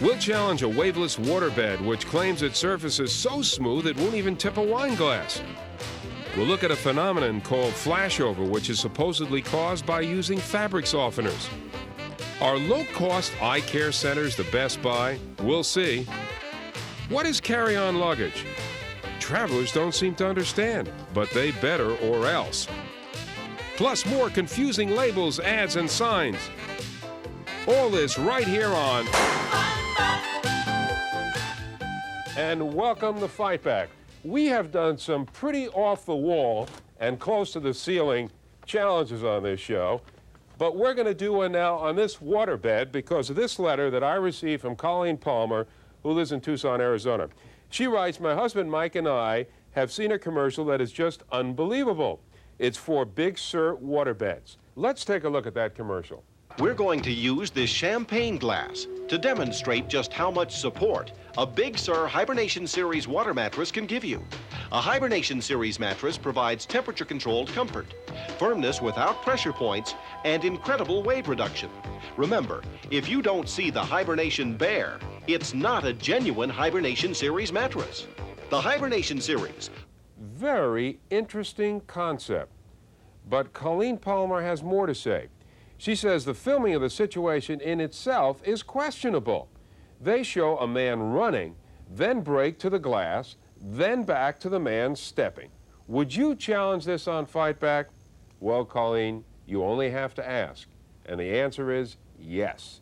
We'll challenge a waveless waterbed which claims its surface is so smooth it won't even tip a wine glass. We'll look at a phenomenon called flashover, which is supposedly caused by using fabric softeners. Are low-cost Eyecare centers the best buy? We'll see. What is carry-on luggage? Travelers don't seem to understand, but they better or else. Plus more confusing labels, ads, and signs. All this right here on... And welcome to Fight Back. We have done some pretty off-the-wall and close to the ceiling challenges on this show, but we're going to do one now on this waterbed because of this letter that I received from Colleen Palmer, who lives in Tucson, Arizona. She writes, "My husband Mike and I have seen a commercial that is just unbelievable. It's for Big Sur waterbeds." Let's take a look at that commercial. We're going to use this champagne glass to demonstrate just how much support a Big Sur Hibernation Series water mattress can give you. A Hibernation Series mattress provides temperature-controlled comfort, firmness without pressure points, and incredible wave reduction. Remember, if you don't see the Hibernation Bear, it's not a genuine Hibernation Series mattress. The Hibernation Series. Very interesting concept. But Colleen Palmer has more to say. She says the filming of the situation in itself is questionable. They show a man running, then break to the glass, then back to the man stepping. Would you challenge this on Fight Back? Well, Colleen, you only have to ask. And the answer is yes.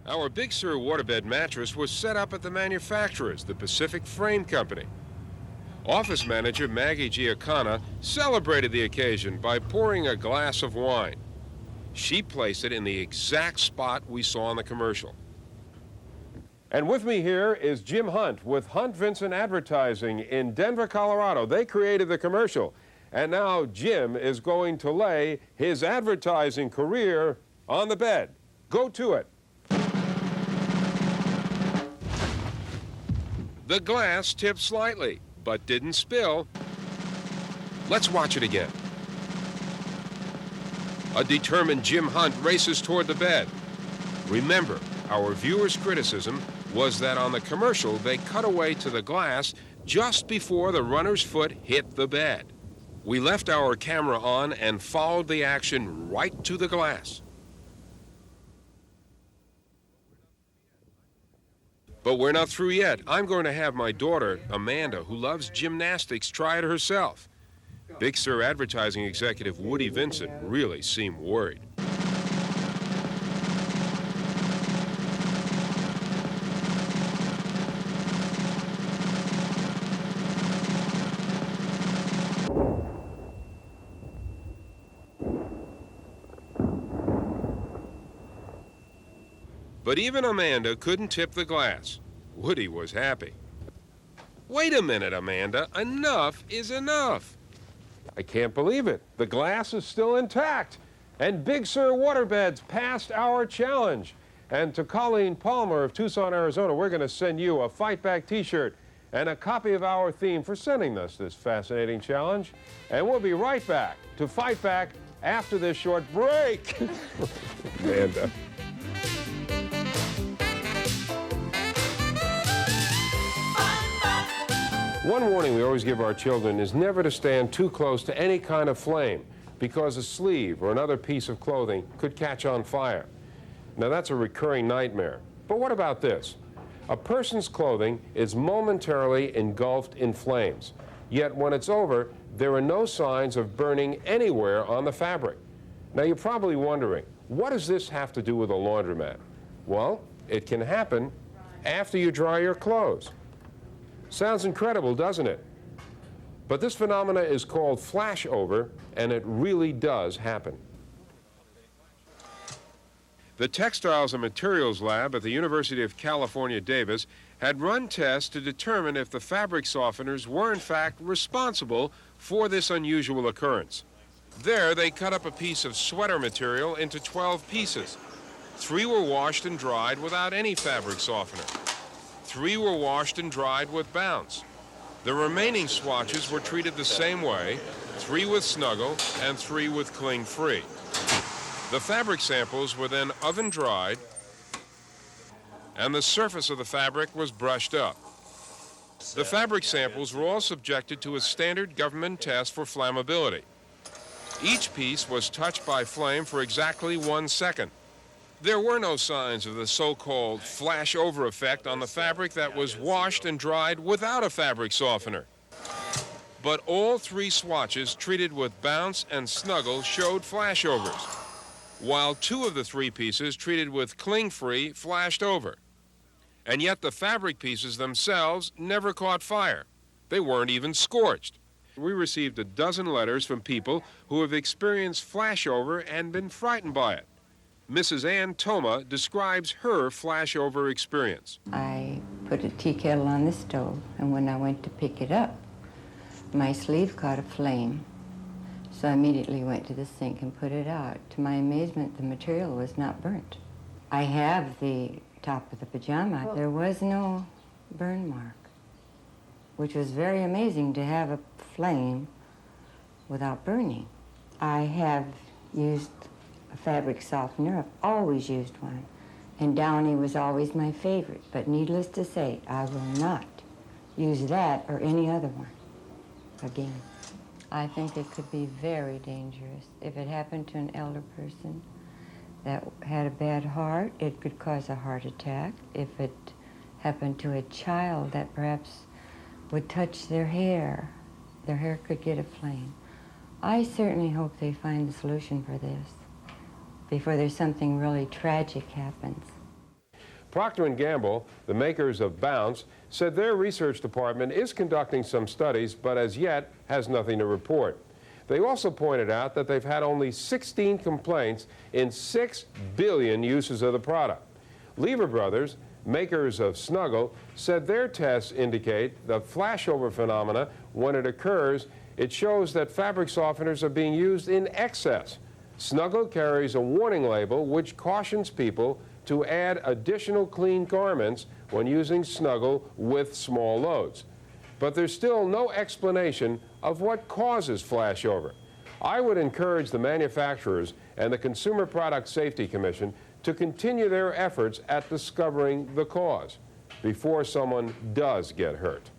Our Big Sur waterbed mattress was set up at the manufacturer's, the Pacific Frame Company. Office manager Maggie Giacana celebrated the occasion by pouring a glass of wine. She placed it in the exact spot we saw in the commercial. And with me here is Jim Hunt with Hunt Vincent Advertising in Denver, Colorado. They created the commercial. And now Jim is going to lay his advertising career on the bed. Go to it. The glass tipped slightly, but didn't spill. Let's watch it again. A determined Jim Hunt races toward the bed. Remember, our viewers' criticism was that on the commercial they cut away to the glass just before the runner's foot hit the bed. We left our camera on and followed the action right to the glass. But we're not through yet. I'm going to have my daughter, Amanda, who loves gymnastics, try it herself. Big Sur advertising executive Woody Vincent really seemed worried. But even Amanda couldn't tip the glass. Woody was happy. Wait a minute, Amanda. Enough is enough. I can't believe it. The glass is still intact. And Big Sur waterbeds passed our challenge. And to Colleen Palmer of Tucson, Arizona, we're going to send you a Fight Back t-shirt and a copy of our theme for sending us this fascinating challenge. And we'll be right back to Fight Back after this short break. Amanda. One warning we always give our children is never to stand too close to any kind of flame because a sleeve or another piece of clothing could catch on fire. Now that's a recurring nightmare. But what about this? A person's clothing is momentarily engulfed in flames. Yet when it's over, there are no signs of burning anywhere on the fabric. Now you're probably wondering, what does this have to do with a laundromat? Well, it can happen after you dry your clothes. Sounds incredible, doesn't it? But this phenomena is called flashover, and it really does happen. The Textiles and Materials Lab at the University of California, Davis had run tests to determine if the fabric softeners were in fact responsible for this unusual occurrence. There, they cut up a piece of sweater material into 12 pieces. 3 were washed and dried without any fabric softener. 3 were washed and dried with Bounce. The remaining swatches were treated the same way, 3 with Snuggle and 3 with Cling Free. The fabric samples were then oven dried, and the surface of the fabric was brushed up. The fabric samples were all subjected to a standard government test for flammability. Each piece was touched by flame for exactly 1 second. There were no signs of the so-called flashover effect on the fabric that was washed and dried without a fabric softener. But all 3 swatches treated with Bounce and Snuggle showed flashovers, while 2 of the 3 pieces treated with Cling-Free flashed over. And yet the fabric pieces themselves never caught fire. They weren't even scorched. We received a dozen letters from people who have experienced flashover and been frightened by it. Mrs. Ann Toma describes her flashover experience. I put a tea kettle on the stove, and when I went to pick it up, my sleeve caught a flame. So I immediately went to the sink and put it out. To my amazement, the material was not burnt. I have the top of the pajama. There was no burn mark, which was very amazing to have a flame without burning. I have used a fabric softener. I've always used one, and Downy was always my favorite, but needless to say, I will not use that or any other one again. I think it could be very dangerous. If it happened to an elder person that had a bad heart, it could cause a heart attack. If it happened to a child that perhaps would touch their hair could get aflame. I certainly hope they find the solution for this before there's something really tragic happens. Procter & Gamble, the makers of Bounce, said their research department is conducting some studies, but as yet has nothing to report. They also pointed out that they've had only 16 complaints in 6 billion uses of the product. Lever Brothers, makers of Snuggle, said their tests indicate the flashover phenomena. When it occurs, it shows that fabric softeners are being used in excess. Snuggle carries a warning label which cautions people to add additional clean garments when using Snuggle with small loads. But there's still no explanation of what causes flashover. I would encourage the manufacturers and the Consumer Product Safety Commission to continue their efforts at discovering the cause before someone does get hurt.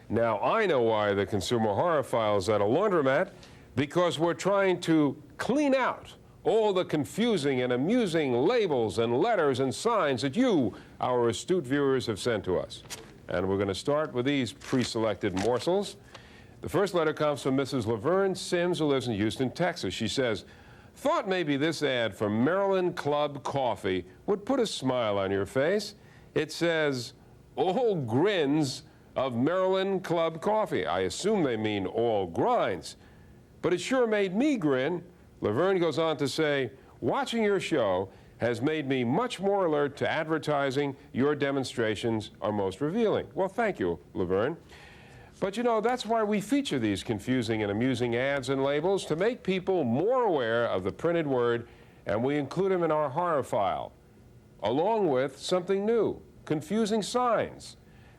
Now, I know why the consumer horror file's at a laundromat, because we're trying to clean out all the confusing and amusing labels and letters and signs that you, our astute viewers, have sent to us. And we're going to start with these pre-selected morsels. The first letter comes from Mrs. Laverne Sims, who lives in Houston, Texas. She says, "Thought maybe this ad for Maryland Club Coffee would put a smile on your face. It says, all grins of Maryland Club Coffee. I assume they mean all grinds. But it sure made me grin." Laverne goes on to say, "Watching your show has made me much more alert to advertising. Your demonstrations are most revealing." Well, thank you, Laverne. But you know, that's why we feature these confusing and amusing ads and labels, to make people more aware of the printed word, and we include them in our horror file, along with something new, confusing signs.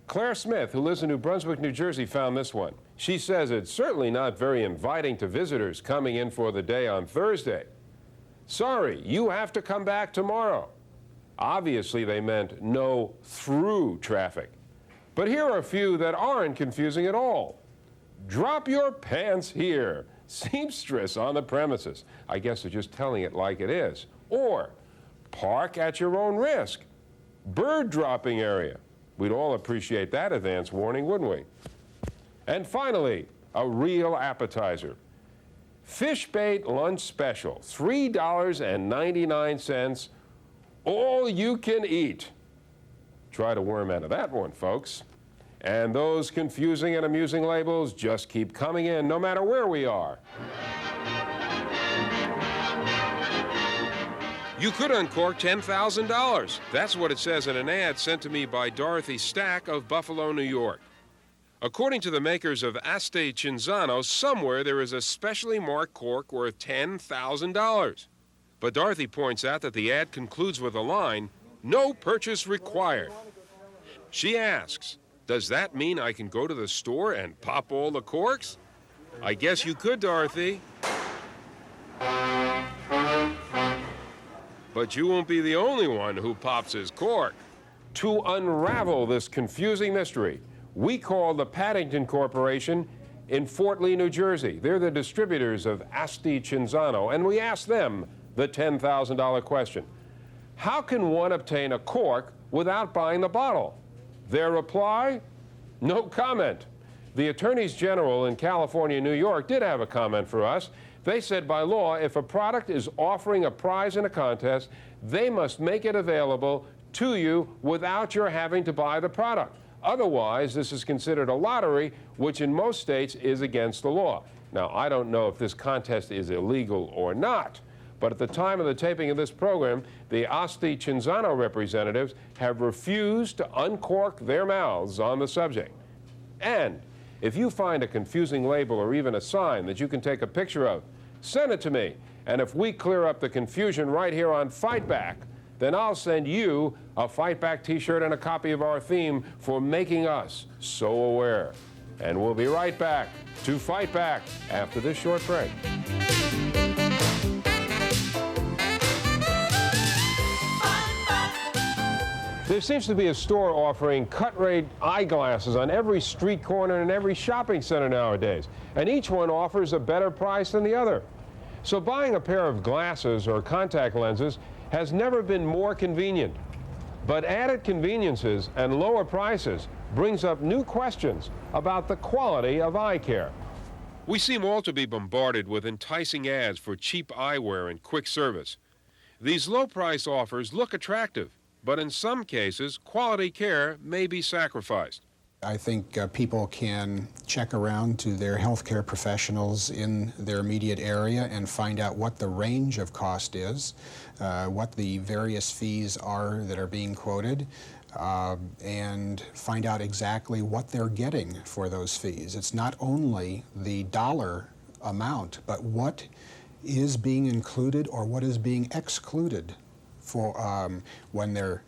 Claire Smith, who lives in New Brunswick, New Jersey, found this one. She says it's certainly not very inviting to visitors coming in for the day on Thursday. "Sorry, you have to come back tomorrow." Obviously, they meant no through traffic. But here are a few that aren't confusing at all. "Drop your pants here. Seamstress on the premises." I guess they're just telling it like it is. Or, "Park at your own risk." "Bird dropping area." We'd all appreciate that advance warning, wouldn't we? And finally, a real appetizer. "Fish bait lunch special, $3.99, all you can eat." Try to worm out of that one, folks. And those confusing and amusing labels just keep coming in no matter where we are. You could uncork $10,000. That's what it says in an ad sent to me by Dorothy Stack of Buffalo, New York. According to the makers of Aste Cinzano, somewhere there is a specially marked cork worth $10,000. But Dorothy points out that the ad concludes with a line, "No purchase required." She asks, does that mean I can go to the store and pop all the corks? I guess you could, Dorothy. But you won't be the only one who pops his cork. To unravel this confusing mystery, we called the Paddington Corporation in Fort Lee, New Jersey. They're the distributors of Asti Cinzano, and we asked them the $10,000 question. How can one obtain a cork without buying the bottle? Their reply? No comment. The attorneys general in California and New York did have a comment for us. They said by law, if a product is offering a prize in a contest, they must make it available to you without your having to buy the product. Otherwise, this is considered a lottery, which in most states is against the law. Now, I don't know if this contest is illegal or not, but at the time of the taping of this program, the Asti Cinzano representatives have refused to uncork their mouths on the subject. And if you find a confusing label or even a sign that you can take a picture of, send it to me. And if we clear up the confusion right here on Fight Back, then I'll send you a Fight Back t-shirt and a copy of our theme for making us so aware. And we'll be right back to Fight Back after this short break. There seems to be a store offering cut-rate eyeglasses on every street corner and every shopping center nowadays, and each one offers a better price than the other. So buying a pair of glasses or contact lenses has never been more convenient. But added conveniences and lower prices brings up new questions about the quality of eye care. We seem all to be bombarded with enticing ads for cheap eyewear and quick service. These low-price offers look attractive, but in some cases, quality care may be sacrificed. I think people can check around to their healthcare professionals in their immediate area and find out what the range of cost is, what the various fees are that are being quoted, and find out exactly what they're getting for those fees. It's not only the dollar amount, but what is being included or what is being excluded for when they're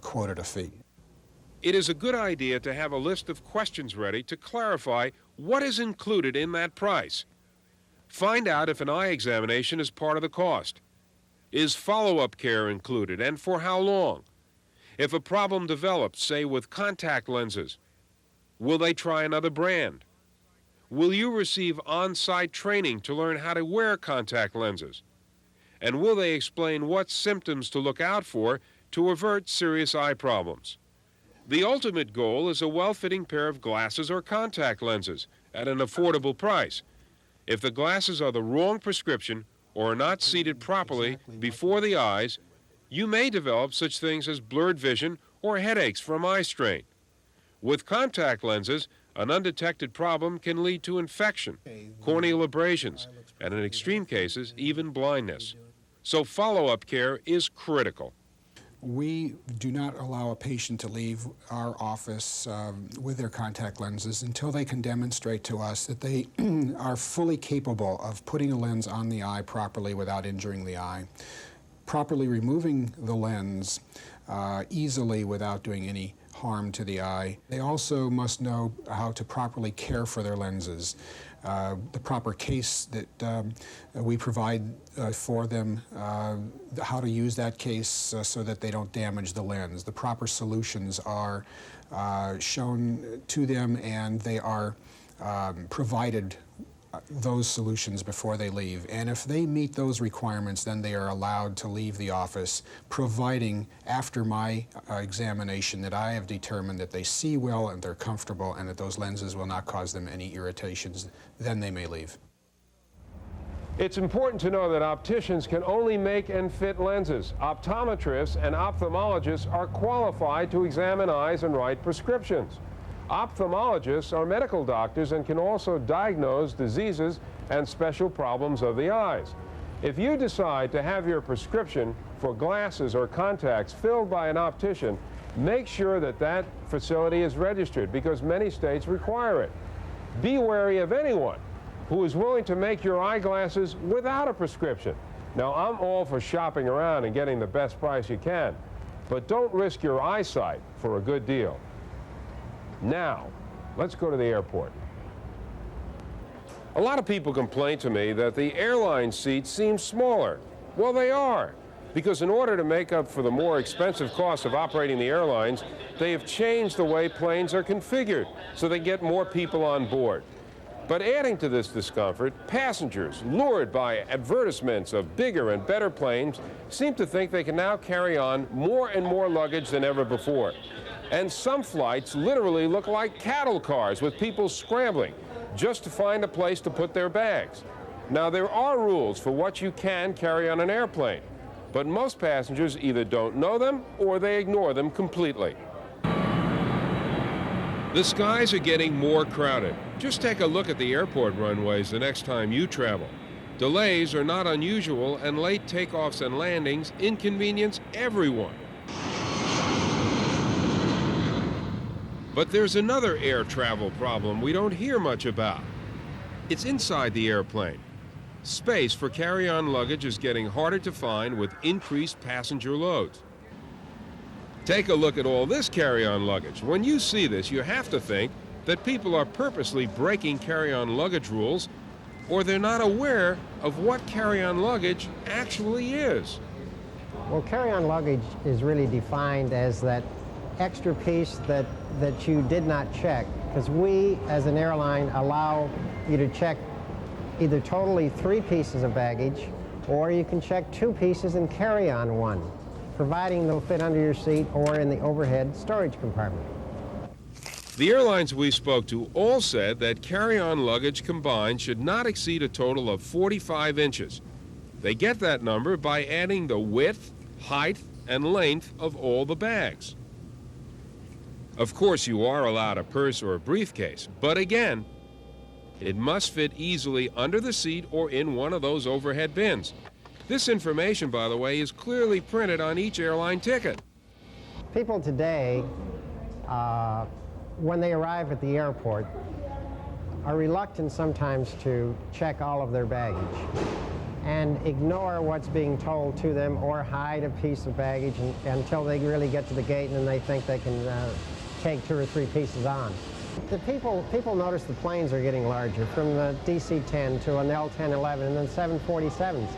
quoted a fee. It is a good idea to have a list of questions ready to clarify what is included in that price. Find out if an eye examination is part of the cost. Is follow-up care included, and for how long? If a problem develops, say with contact lenses, will they try another brand? Will you receive on-site training to learn how to wear contact lenses? And will they explain what symptoms to look out for to avert serious eye problems? The ultimate goal is a well-fitting pair of glasses or contact lenses at an affordable price. If the glasses are the wrong prescription or are not seated properly before the eyes, you may develop such things as blurred vision or headaches from eye strain. With contact lenses, an undetected problem can lead to infection, corneal abrasions, and in extreme cases, even blindness. So follow-up care is critical. We do not allow a patient to leave our office with their contact lenses until they can demonstrate to us that they are fully capable of putting a lens on the eye properly without injuring the eye, properly removing the lens easily without doing any harm to the eye. They also must know how to properly care for their lenses. The proper case that we provide for them, how to use that case so that they don't damage the lens. The proper solutions are shown to them, and they are provided those solutions before they leave. And if they meet those requirements, then they are allowed to leave the office, providing after my examination that I have determined that they see well and they're comfortable and that those lenses will not cause them any irritations. Then they may leave. It's important to know that opticians can only make and fit lenses. Optometrists and ophthalmologists are qualified to examine eyes and write prescriptions. Ophthalmologists are medical doctors and can also diagnose diseases and special problems of the eyes. If you decide to have your prescription for glasses or contacts filled by an optician, make sure that that facility is registered because many states require it. Be wary of anyone who is willing to make your eyeglasses without a prescription. Now, I'm all for shopping around and getting the best price you can, but don't risk your eyesight for a good deal. Now, let's go to the airport. A lot of people complain to me that the airline seats seem smaller. Well, they are. because in order to make up for the more expensive cost of operating the airlines, they have changed the way planes are configured so they get more people on board. But adding to this discomfort, passengers, lured by advertisements of bigger and better planes, seem to think they can now carry on more and more luggage than ever before. And some flights literally look like cattle cars with people scrambling just to find a place to put their bags. Now, there are rules for what you can carry on an airplane, but most passengers either don't know them or they ignore them completely. The skies are getting more crowded. Just take a look at the airport runways the next time you travel. Delays are not unusual, and late takeoffs and landings inconvenience everyone. But there's another air travel problem we don't hear much about. It's inside the airplane. Space for carry-on luggage is getting harder to find with increased passenger loads. Take a look at all this carry-on luggage. When you see this, you have to think that people are purposely breaking carry-on luggage rules, or they're not aware of what carry-on luggage actually is. Well, carry-on luggage is really defined as that extra piece that you did not check, because we, as an airline, allow you to check either totally 3 pieces of baggage, or you can check 2 pieces and carry on 1, providing they'll fit under your seat or in the overhead storage compartment. The airlines we spoke to all said that carry-on luggage combined should not exceed a total of 45 inches. They get that number by adding the width, height, and length of all the bags. Of course, you are allowed a purse or a briefcase, but again, it must fit easily under the seat or in one of those overhead bins. This information, by the way, is clearly printed on each airline ticket. People today, when they arrive at the airport, are reluctant sometimes to check all of their baggage and ignore what's being told to them or hide a piece of baggage until they really get to the gate and then they think they can take 2 or 3 pieces on. The people notice the planes are getting larger, from the DC-10 to an L-1011 and then 747s.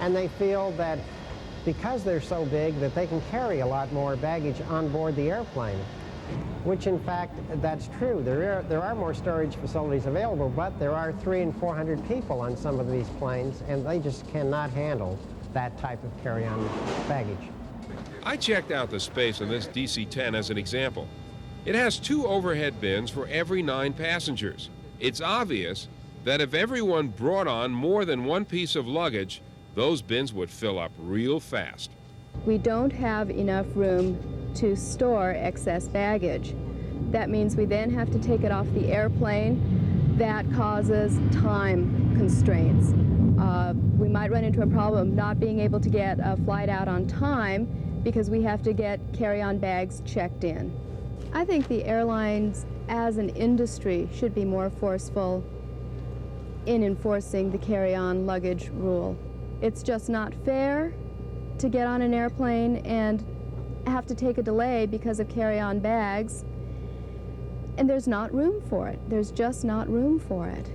And they feel that because they're so big that they can carry a lot more baggage on board the airplane, which in fact, that's true. There are more storage facilities available, but there are 300 and 400 people on some of these planes, and they just cannot handle that type of carry-on baggage. I checked out the space on this DC-10 as an example. It has 2 overhead bins for every 9 passengers. It's obvious that if everyone brought on more than 1 piece of luggage, those bins would fill up real fast. We don't have enough room to store excess baggage. That means we then have to take it off the airplane. That causes time constraints. We might run into a problem not being able to get a flight out on time because we have to get carry-on bags checked in. I think the airlines as an industry should be more forceful in enforcing the carry-on luggage rule. It's just not fair to get on an airplane and have to take a delay because of carry-on bags, and there's not room for it. There's just not room for it.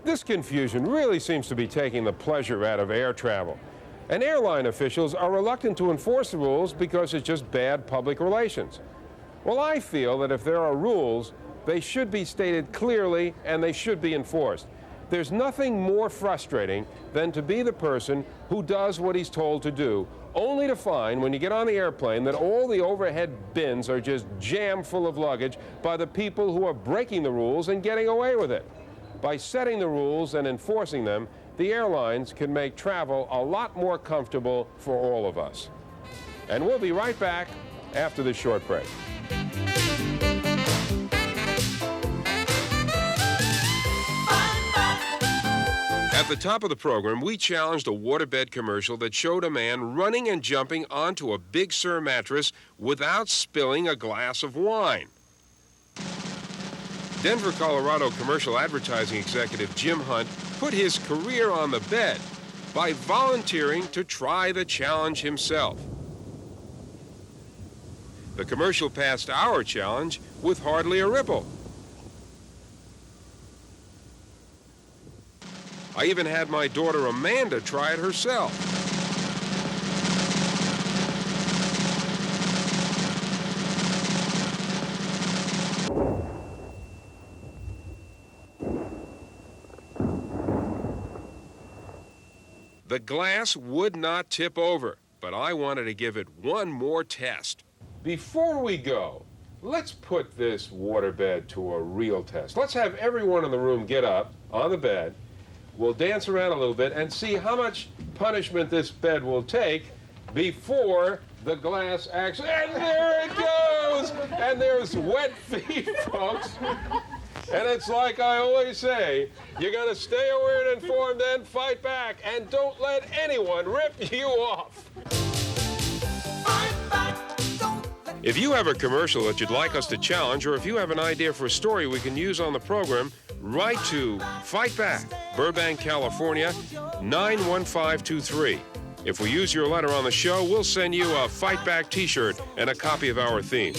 This confusion really seems to be taking the pleasure out of air travel. And airline officials are reluctant to enforce the rules because it's just bad public relations. Well, I feel that if there are rules, they should be stated clearly and they should be enforced. There's nothing more frustrating than to be the person who does what he's told to do, only to find when you get on the airplane that all the overhead bins are just jammed full of luggage by the people who are breaking the rules and getting away with it. By setting the rules and enforcing them, the airlines can make travel a lot more comfortable for all of us. And we'll be right back after this short break. At the top of the program, we challenged a Waterbed commercial that showed a man running and jumping onto a Big Sur mattress without spilling a glass of wine. Denver, Colorado commercial advertising executive Jim Hunt put his career on the bed by volunteering to try the challenge himself. The commercial passed our challenge with hardly a ripple. I even had my daughter Amanda try it herself. The glass would not tip over, but I wanted to give it one more test. Before we go, let's put this waterbed to a real test. Let's have everyone in the room get up on the bed. We'll dance around a little bit and see how much punishment this bed will take before the glass actually... And there it goes! And there's wet feet, folks. And it's like I always say, you got to stay aware and informed and fight back. And don't let anyone rip you off. If you have a commercial that you'd like us to challenge, or if you have an idea for a story we can use on the program, write to Fight Back, Burbank, California, 91523. If we use your letter on the show, we'll send you a Fight Back t-shirt and a copy of our theme.